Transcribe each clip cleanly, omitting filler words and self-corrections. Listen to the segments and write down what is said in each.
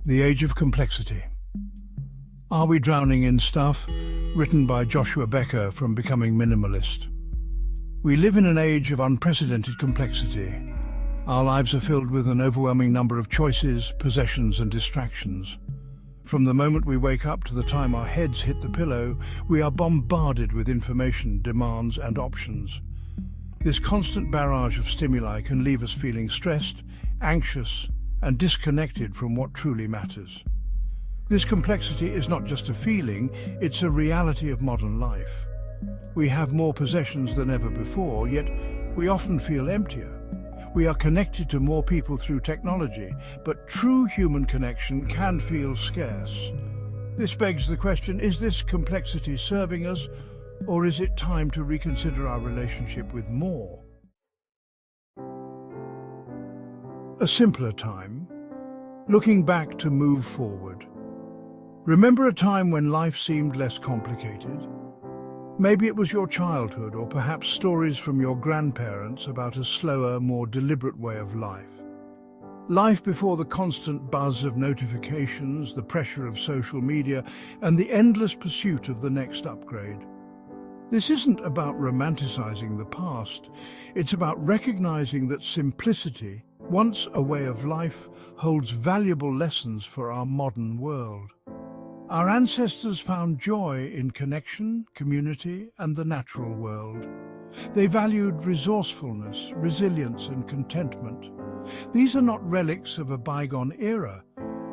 The Age of Complexity. Are We Drowning in Stuff? Written by Joshua Becker from Becoming Minimalist. We live in an age of unprecedented complexity. Our lives are filled with an overwhelming number of choices, possessions and distractions. From the moment we wake up to the time our heads hit the pillow, we are bombarded with information, demands and options. This constant barrage of stimuli can leave us feeling stressed, anxious and disconnected from what truly matters. This complexity is not just a feeling, it's a reality of modern life. We have more possessions than ever before, yet we often feel emptier. We are connected to more people through technology, but true human connection can feel scarce. This begs the question, is this complexity serving us, or is it time to reconsider our relationship with more? A simpler time. Looking back to move forward. Remember a time when life seemed less complicated? Maybe it was your childhood, or perhaps stories from your grandparents about a slower, more deliberate way of life. Life before the constant buzz of notifications, the pressure of social media, and the endless pursuit of the next upgrade. This isn't about romanticizing the past. It's about recognizing that simplicity, once a way of life, holds valuable lessons for our modern world. Our ancestors found joy in connection, community, and the natural world. They valued resourcefulness, resilience, and contentment. These are not relics of a bygone era,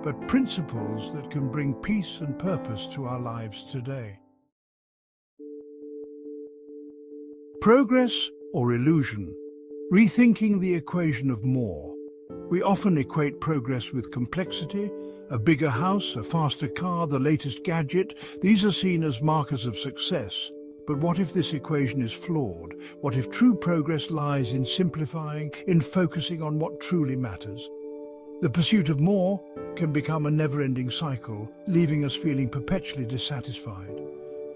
but principles that can bring peace and purpose to our lives today. Progress or illusion? Rethinking the equation of more. We often equate progress with complexity. A bigger house, a faster car, the latest gadget, these are seen as markers of success. But what if this equation is flawed? What if true progress lies in simplifying, in focusing on what truly matters? The pursuit of more can become a never-ending cycle, leaving us feeling perpetually dissatisfied.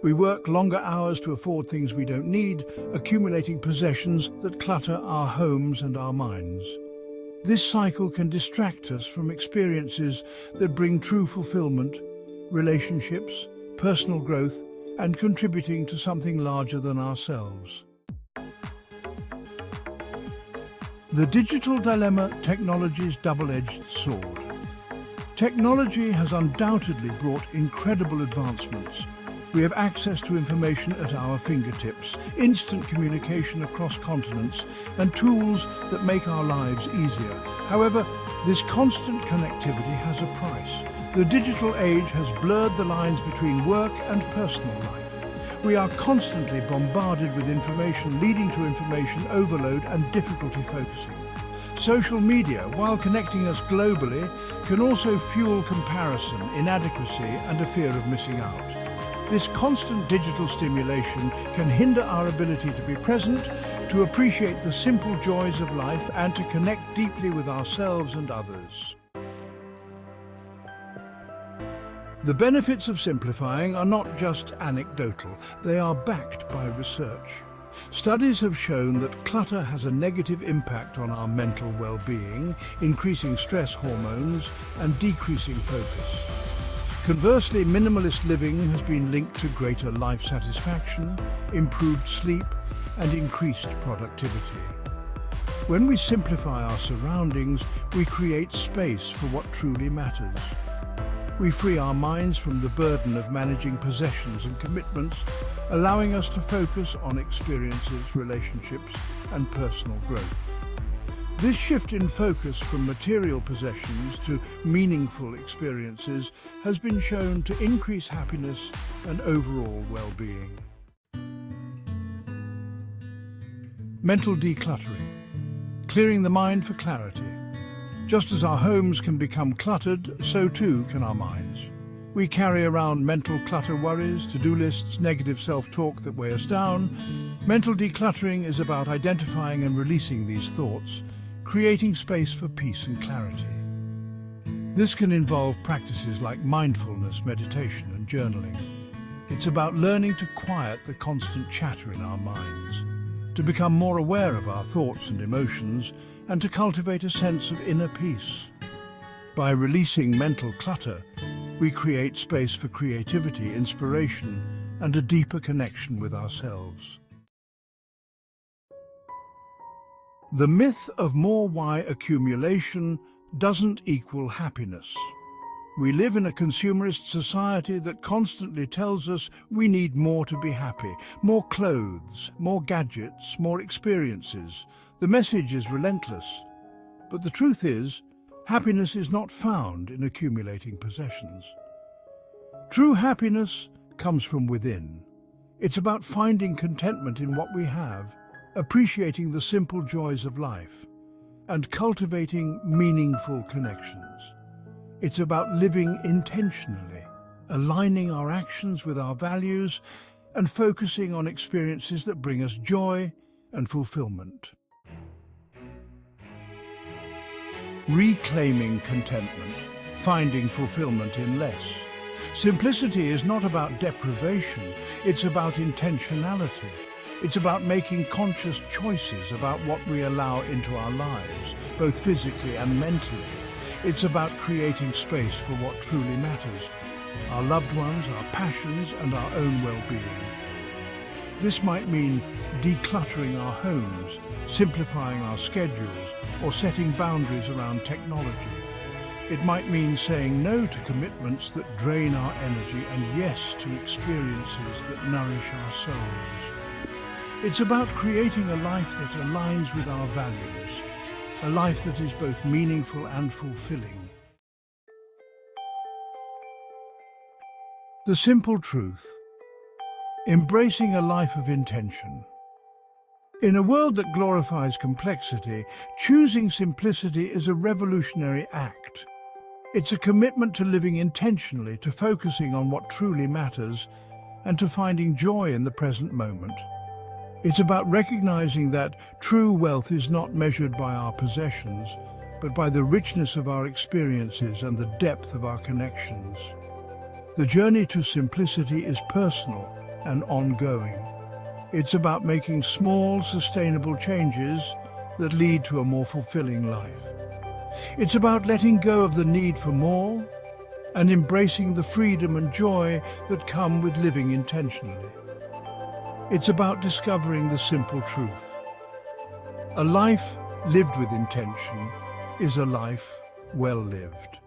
We work longer hours to afford things we don't need, accumulating possessions that clutter our homes and our minds. This cycle can distract us from experiences that bring true fulfillment, relationships, personal growth, and contributing to something larger than ourselves. The digital dilemma, technology's double-edged sword. Technology has undoubtedly brought incredible advancements. We have access to information at our fingertips, instant communication across continents, and tools that make our lives easier. However, this constant connectivity has a price. The digital age has blurred the lines between work and personal life. We are constantly bombarded with information, leading to information overload and difficulty focusing. Social media, while connecting us globally, can also fuel comparison, inadequacy, and a fear of missing out. This constant digital stimulation can hinder our ability to be present, to appreciate the simple joys of life, and to connect deeply with ourselves and others. The benefits of simplifying are not just anecdotal, they are backed by research. Studies have shown that clutter has a negative impact on our mental well-being, increasing stress hormones and decreasing focus. Conversely, minimalist living has been linked to greater life satisfaction, improved sleep, and increased productivity. When we simplify our surroundings, we create space for what truly matters. We free our minds from the burden of managing possessions and commitments, allowing us to focus on experiences, relationships, and personal growth. This shift in focus from material possessions to meaningful experiences has been shown to increase happiness and overall well-being. Mental decluttering. Clearing the mind for clarity. Just as our homes can become cluttered, so too can our minds. We carry around mental clutter worries, to-do lists, negative self-talk that weigh us down. Mental decluttering is about identifying and releasing these thoughts, creating space for peace and clarity. This can involve practices like mindfulness, meditation, and journaling. It's about learning to quiet the constant chatter in our minds, to become more aware of our thoughts and emotions, and to cultivate a sense of inner peace. By releasing mental clutter, we create space for creativity, inspiration, and a deeper connection with ourselves. The myth of more Y accumulation doesn't equal happiness. We live in a consumerist society that constantly tells us we need more to be happy. More clothes, more gadgets, more experiences. The message is relentless. But the truth is, happiness is not found in accumulating possessions. True happiness comes from within. It's about finding contentment in what we have, appreciating the simple joys of life, and cultivating meaningful connections. It's about living intentionally, aligning our actions with our values, and focusing on experiences that bring us joy and fulfillment. Reclaiming contentment, finding fulfillment in less. Simplicity is not about deprivation, it's about intentionality. It's about making conscious choices about what we allow into our lives, both physically and mentally. It's about creating space for what truly matters, our loved ones, our passions, and our own well-being. This might mean decluttering our homes, simplifying our schedules, or setting boundaries around technology. It might mean saying no to commitments that drain our energy and yes to experiences that nourish our souls. It's about creating a life that aligns with our values, a life that is both meaningful and fulfilling. The simple truth: embracing a life of intention. In a world that glorifies complexity, choosing simplicity is a revolutionary act. It's a commitment to living intentionally, to focusing on what truly matters, and to finding joy in the present moment. It's about recognizing that true wealth is not measured by our possessions, but by the richness of our experiences and the depth of our connections. The journey to simplicity is personal and ongoing. It's about making small, sustainable changes that lead to a more fulfilling life. It's about letting go of the need for more and embracing the freedom and joy that come with living intentionally. It's about discovering the simple truth: a life lived with intention is a life well lived.